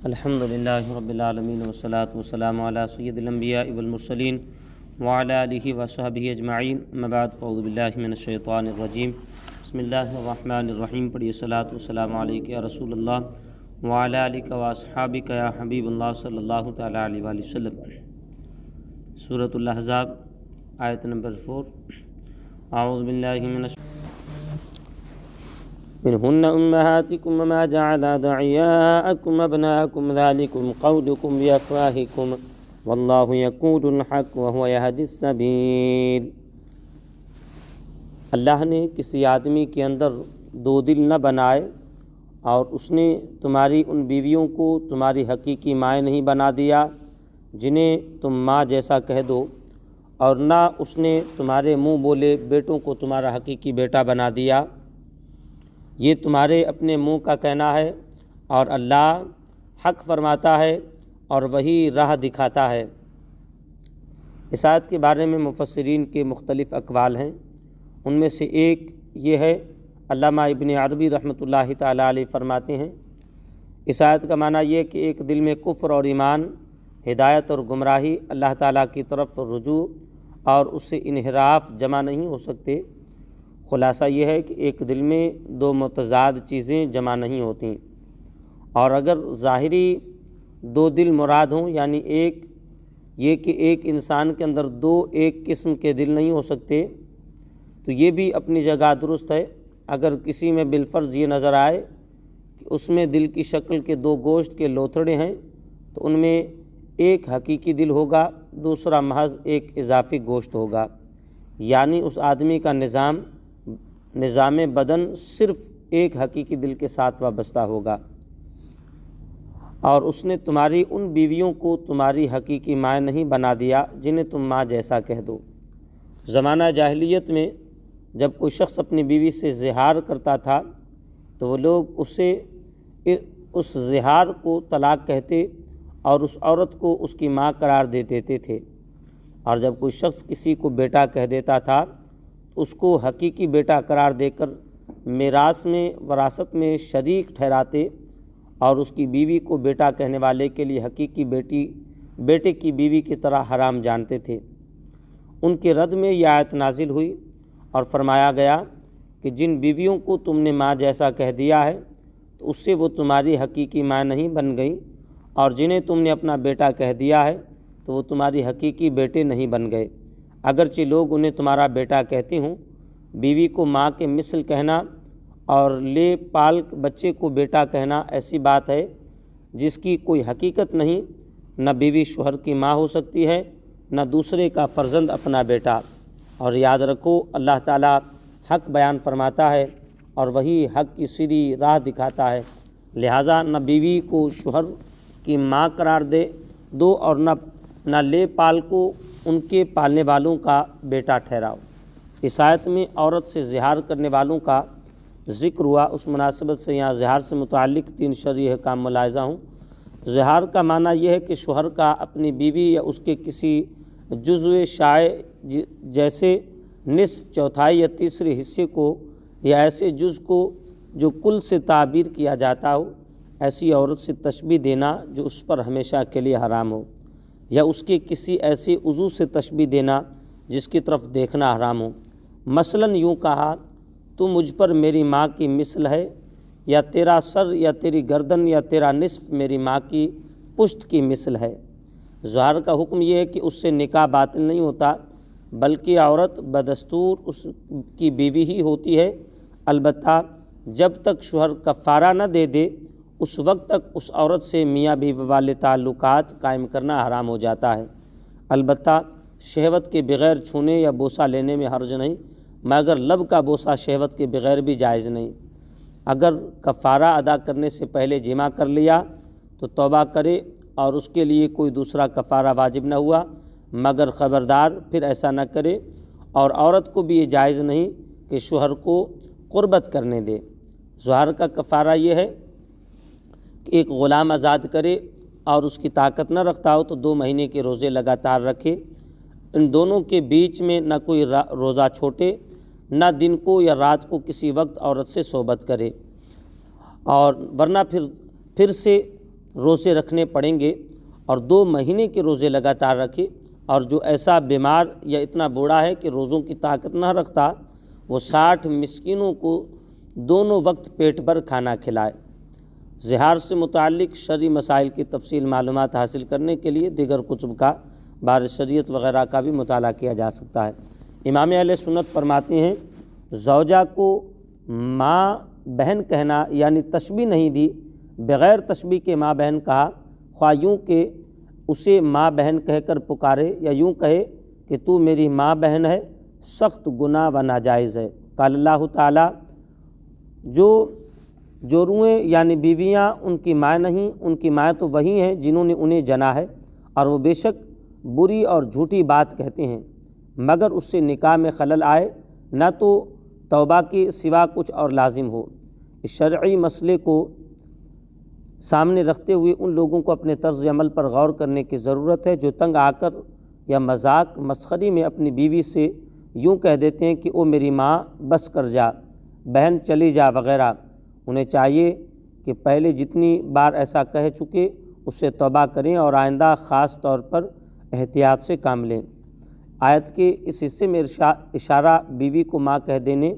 الحمدللہ رب العالمین والصلاة والسلام علی سید الانبیاء والمرسلین وعلی آلہ وصحبہ اجمعین، اما بعد فاعوذ باللہ من الشیطان الرجیم، بسم اللہ الرحمن الرحیم۔ پڑھیے صلاۃ والسلام علیک یا رسول اللہ وعلی آلک واصحابک یا حبیب اللہ صلی اللہ تعالی علیہ وآلہ وسلم۔ سورۃ الاحزاب آیت نمبر 4۔ اعوذ باللہ من منهن أمهاتكم وما جعل أدعياءكم أبناءكم ذلكم قولكم بأفواهكم والله يقول الحق وهو يهدي السبيل۔ اللہ نے کسی آدمی کے اندر دو دل نہ بنائے اور اس نے تمہاری ان بیویوں کو تمہاری حقیقی مائیں نہیں بنا دیا جنہیں تم ماں جیسا کہہ دو، اور نہ اس نے تمہارے منہ بولے بیٹوں کو تمہارا حقیقی بیٹا بنا دیا۔ یہ تمہارے اپنے منہ کا کہنا ہے، اور اللہ حق فرماتا ہے اور وہی راہ دکھاتا ہے۔ اس آیت کے بارے میں مفسرین کے مختلف اقوال ہیں۔ ان میں سے ایک یہ ہے، علامہ ابن عربی رحمۃ اللہ تعالی علیہ فرماتے ہیں، اس آیت کا معنی یہ کہ ایک دل میں کفر اور ایمان، ہدایت اور گمراہی، اللہ تعالیٰ کی طرف رجوع اور اس سے انحراف جمع نہیں ہو سکتے۔ خلاصہ یہ ہے کہ ایک دل میں دو متضاد چیزیں جمع نہیں ہوتیں، اور اگر ظاہری دو دل مراد ہوں، یعنی ایک یہ کہ ایک انسان کے اندر دو ایک قسم کے دل نہیں ہو سکتے، تو یہ بھی اپنی جگہ درست ہے۔ اگر کسی میں بالفرض یہ نظر آئے کہ اس میں دل کی شکل کے دو گوشت کے لوتھڑے ہیں، تو ان میں ایک حقیقی دل ہوگا، دوسرا محض ایک اضافی گوشت ہوگا، یعنی اس آدمی کا نظام بدن صرف ایک حقیقی دل کے ساتھ وابستہ ہوگا۔ اور اس نے تمہاری ان بیویوں کو تمہاری حقیقی ماں نہیں بنا دیا جنہیں تم ماں جیسا کہہ دو۔ زمانہ جاہلیت میں جب کوئی شخص اپنی بیوی سے زہار کرتا تھا تو وہ لوگ اسے اس زہار کو طلاق کہتے اور اس عورت کو اس کی ماں قرار دے دیتے تھے، اور جب کوئی شخص کسی کو بیٹا کہہ دیتا تھا اس کو حقیقی بیٹا قرار دے کر میراث میں وراثت میں شریک ٹھہراتے، اور اس کی بیوی کو بیٹا کہنے والے کے لیے حقیقی بیٹے کی بیوی کی طرح حرام جانتے تھے۔ ان کے رد میں یہ آیت نازل ہوئی اور فرمایا گیا کہ جن بیویوں کو تم نے ماں جیسا کہہ دیا ہے تو اس سے وہ تمہاری حقیقی ماں نہیں بن گئیں، اور جنہیں تم نے اپنا بیٹا کہہ دیا ہے تو وہ تمہاری حقیقی بیٹے نہیں بن گئے۔ اگرچہ لوگ انہیں تمہارا بیٹا کہتے ہوں، بیوی کو ماں کے مثل کہنا اور لے پال بچے کو بیٹا کہنا ایسی بات ہے جس کی کوئی حقیقت نہیں۔ نہ بیوی شوہر کی ماں ہو سکتی ہے، نہ دوسرے کا فرزند اپنا بیٹا۔ اور یاد رکھو، اللہ تعالیٰ حق بیان فرماتا ہے اور وہی حق کی سیدھی راہ دکھاتا ہے، لہٰذا نہ بیوی کو شوہر کی ماں قرار دو اور نہ لے پال کو ان کے پالنے والوں کا بیٹا ٹھہراؤ۔ اس آیت میں عورت سے زہار کرنے والوں کا ذکر ہوا، اس مناسبت سے یہاں زہار سے متعلق 3 شرعی احکام ملاحظہ ہوں۔ زہار کا معنی یہ ہے کہ شوہر کا اپنی بیوی یا اس کے کسی جزو شائع جیسے نصف، چوتھائی یا تیسرے حصے کو، یا ایسے جز کو جو کل سے تعبیر کیا جاتا ہو، ایسی عورت سے تشبیہ دینا جو اس پر ہمیشہ کے لیے حرام ہو، یا اس کے کسی ایسے عضو سے تشبیہ دینا جس کی طرف دیکھنا حرام ہو۔ مثلاً یوں کہا، تو مجھ پر میری ماں کی مثل ہے، یا تیرا سر یا تیری گردن یا تیرا نصف میری ماں کی پشت کی مثل ہے۔ زہار کا حکم یہ ہے کہ اس سے نکاح باطل نہیں ہوتا، بلکہ عورت بدستور اس کی بیوی ہی ہوتی ہے، البتہ جب تک شوہر کفارہ نہ دے دے اس وقت تک اس عورت سے میاں بیوی والے تعلقات قائم کرنا حرام ہو جاتا ہے۔ البتہ شہوت کے بغیر چھونے یا بوسہ لینے میں حرج نہیں، مگر لب کا بوسہ شہوت کے بغیر بھی جائز نہیں۔ اگر کفارہ ادا کرنے سے پہلے جماع کر لیا تو توبہ کرے، اور اس کے لیے کوئی دوسرا کفارہ واجب نہ ہوا، مگر خبردار پھر ایسا نہ کرے۔ اور عورت کو بھی یہ جائز نہیں کہ شوہر کو قربت کرنے دے۔ زہار کا کفارہ یہ ہے کہ ایک غلام آزاد کرے، اور اس کی طاقت نہ رکھتا ہو تو 2 مہینے کے روزے لگاتار رکھے۔ ان دونوں کے بیچ میں نہ کوئی روزہ چھوٹے، نہ دن کو یا رات کو کسی وقت عورت سے صحبت کرے، اور ورنہ پھر سے روزے رکھنے پڑیں گے اور 2 مہینے کے روزے لگاتار رکھے، اور جو ایسا بیمار یا اتنا بوڑھا ہے کہ روزوں کی طاقت نہ رکھتا، وہ 60 مسکینوں کو دونوں وقت پیٹ بھر کھانا کھلائے۔ زہار سے متعلق شرعی مسائل کی تفصیل معلومات حاصل کرنے کے لیے دیگر کتب کا بار شریعت وغیرہ کا بھی مطالعہ کیا جا سکتا ہے۔ امام اہل سنت فرماتے ہیں زوجہ کو ماں بہن کہنا یعنی تشبیہ نہیں دی، بغیر تشبیہ کے ماں بہن کہا، خواہ یوں کہ اسے ماں بہن کہہ کر پکارے یا یوں کہے کہ تو میری ماں بہن ہے، سخت گناہ و ناجائز ہے۔ قال اللہ تعالیٰ جو روئیں یعنی بیویاں ان کی ماں نہیں، ان کی ماں تو وہی ہیں جنہوں نے انہیں جنا ہے، اور وہ بے شک بری اور جھوٹی بات کہتے ہیں، مگر اس سے نکاح میں خلل آئے، نہ تو توبہ کے سوا کچھ اور لازم ہو۔ اس شرعی مسئلے کو سامنے رکھتے ہوئے ان لوگوں کو اپنے طرز عمل پر غور کرنے کی ضرورت ہے جو تنگ آ کر یا مذاق مسخری میں اپنی بیوی سے یوں کہہ دیتے ہیں کہ او میری ماں بس کر جا، بہن چلی جا وغیرہ۔ انہیں چاہیے کہ پہلے جتنی بار ایسا کہہ چکے اس سے توبہ کریں اور آئندہ خاص طور پر احتیاط سے کام لیں۔ آیت کے اس حصے میں اشارہ بیوی کو ماں کہہ دینے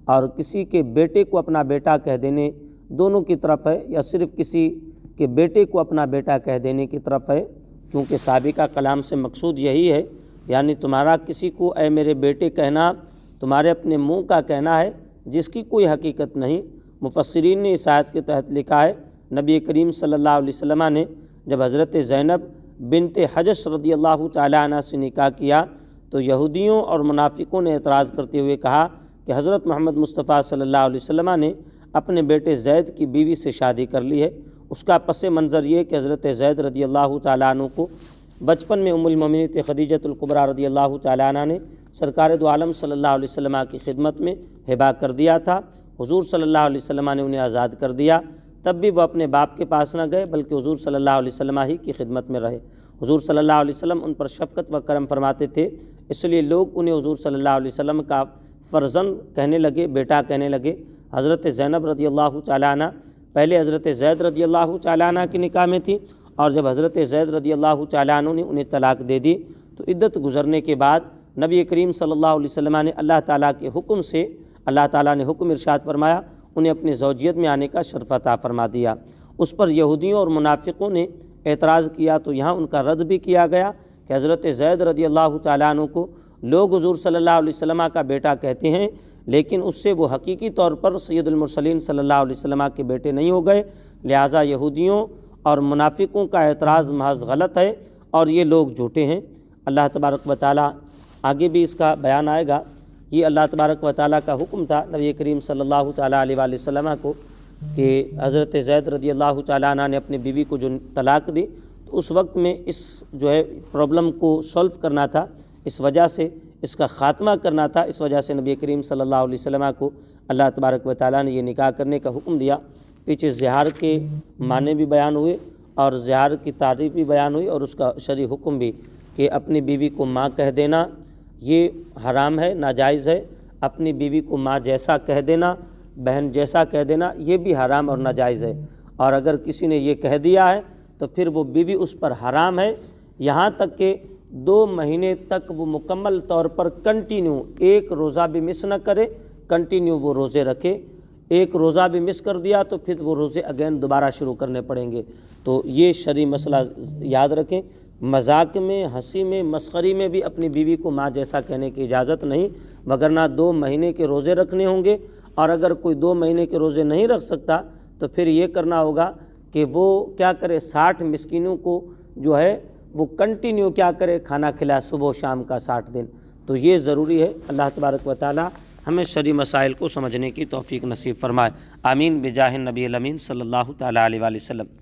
اور کسی کے بیٹے کو اپنا بیٹا کہہ دینے دونوں کی طرف ہے، یا صرف کسی کے بیٹے کو اپنا بیٹا کہہ دینے کی طرف ہے، کیونکہ سابقہ کلام سے مقصود یہی ہے، یعنی تمہارا کسی کو اے میرے بیٹے کہنا تمہارے اپنے منہ کا کہنا ہے جس کی کوئی حقیقت نہیں۔ مفسرین نے اس آیت کے تحت لکھا ہے نبی کریم صلی اللہ علیہ وسلم نے جب حضرت زینب بنت حجش رضی اللہ تعالیٰ عنہ سے نکاح کیا تو یہودیوں اور منافقوں نے اعتراض کرتے ہوئے کہا کہ حضرت محمد مصطفیٰ صلی اللہ علیہ وسلم نے اپنے بیٹے زید کی بیوی سے شادی کر لی ہے۔ اس کا پس منظر یہ کہ حضرت زید رضی اللہ تعالیٰ عنہ کو بچپن میں ام المومنین خدیجۃ الکبریٰ رضی اللہ تعالیٰ عنہ نے سرکار دو عالم صلی اللہ علیہ وسلم کی خدمت میں ہبہ کر دیا تھا۔ حضور صلی اللہ علیہ وسلم نے انہیں آزاد کر دیا، تب بھی وہ اپنے باپ کے پاس نہ گئے بلکہ حضور صلی اللہ علیہ وسلم ہی کی خدمت میں رہے۔ حضور صلی اللہ علیہ وسلم ان پر شفقت و کرم فرماتے تھے، اس لیے لوگ انہیں حضور صلی اللہ علیہ وسلم کا فرزند کہنے لگے، بیٹا کہنے لگے۔ حضرت زینب رضی اللہ تعالیٰ عنہ پہلے حضرت زید رضی اللہ تعالیٰ عنہ کے نکاح میں تھی، اور جب حضرت زید رضی اللہ تعالیٰ عنہ نے انہیں طلاق دے دی تو عدت گزرنے کے بعد نبی کریم صلی اللہ علیہ وسلم نے اللہ تعالیٰ کے حکم سے اللہ تعالیٰ نے حکم ارشاد فرمایا، انہیں اپنی زوجیت میں آنے کا شرف عطا فرما دیا۔ اس پر یہودیوں اور منافقوں نے اعتراض کیا تو یہاں ان کا رد بھی کیا گیا کہ حضرت زید رضی اللہ تعالیٰ عنہ کو لوگ حضور صلی اللہ علیہ وسلم کا بیٹا کہتے ہیں، لیکن اس سے وہ حقیقی طور پر سید المرسلین صلی اللہ علیہ وسلم کے بیٹے نہیں ہو گئے، لہٰذا یہودیوں اور منافقوں کا اعتراض محض غلط ہے اور یہ لوگ جھوٹے ہیں۔ اللہ تبارک و تعالیٰ آگے بھی اس کا بیان آئے گا۔ یہ اللہ تبارک و تعالیٰ کا حکم تھا نبی کریم صلی اللہ تعالیٰ علیہ وآلہ وسلم کو کہ حضرت زید رضی اللہ تعالیٰ عنہ نے اپنی بیوی کو جو طلاق دی تو اس وقت میں اس پرابلم کو سولو کرنا تھا، اس وجہ سے اس کا خاتمہ کرنا تھا، اس وجہ سے نبی کریم صلی اللہ علیہ وسلم کو اللہ تبارک و تعالیٰ نے یہ نکاح کرنے کا حکم دیا۔ پیچھے زہار کے معنی بھی بیان ہوئے اور زہار کی تعریف بھی بیان ہوئی اور اس کا شرعی حکم بھی کہ اپنی بیوی کو ماں کہہ دینا یہ حرام ہے، ناجائز ہے۔ اپنی بیوی کو ماں جیسا کہہ دینا، بہن جیسا کہہ دینا یہ بھی حرام اور ناجائز ہے، اور اگر کسی نے یہ کہہ دیا ہے تو پھر وہ بیوی اس پر حرام ہے، یہاں تک کہ 2 مہینے تک وہ مکمل طور پر کنٹینیو ایک روزہ بھی مس نہ کرے، کنٹینیو وہ روزے رکھے۔ ایک روزہ بھی مس کر دیا تو پھر وہ روزے اگین دوبارہ شروع کرنے پڑیں گے۔ تو یہ شرعی مسئلہ یاد رکھیں، مذاق میں، ہنسی میں، مسخری میں بھی اپنی بیوی کو ماں جیسا کہنے کی اجازت نہیں، وگرنہ 2 مہینے کے روزے رکھنے ہوں گے، اور اگر کوئی 2 مہینے کے روزے نہیں رکھ سکتا تو پھر یہ کرنا ہوگا کہ وہ کیا کرے، 60 مسکینوں کو جو ہے وہ کنٹینیو کیا کرے، کھانا کھلائے صبح و شام کا 60 دن۔ تو یہ ضروری ہے۔ اللہ تبارک و تعالی ہمیں شرعی مسائل کو سمجھنے کی توفیق نصیب فرمائے۔ آمین بجاہ النبی الامین صلی اللہ تعالیٰ علیہ وآلہ وسلم۔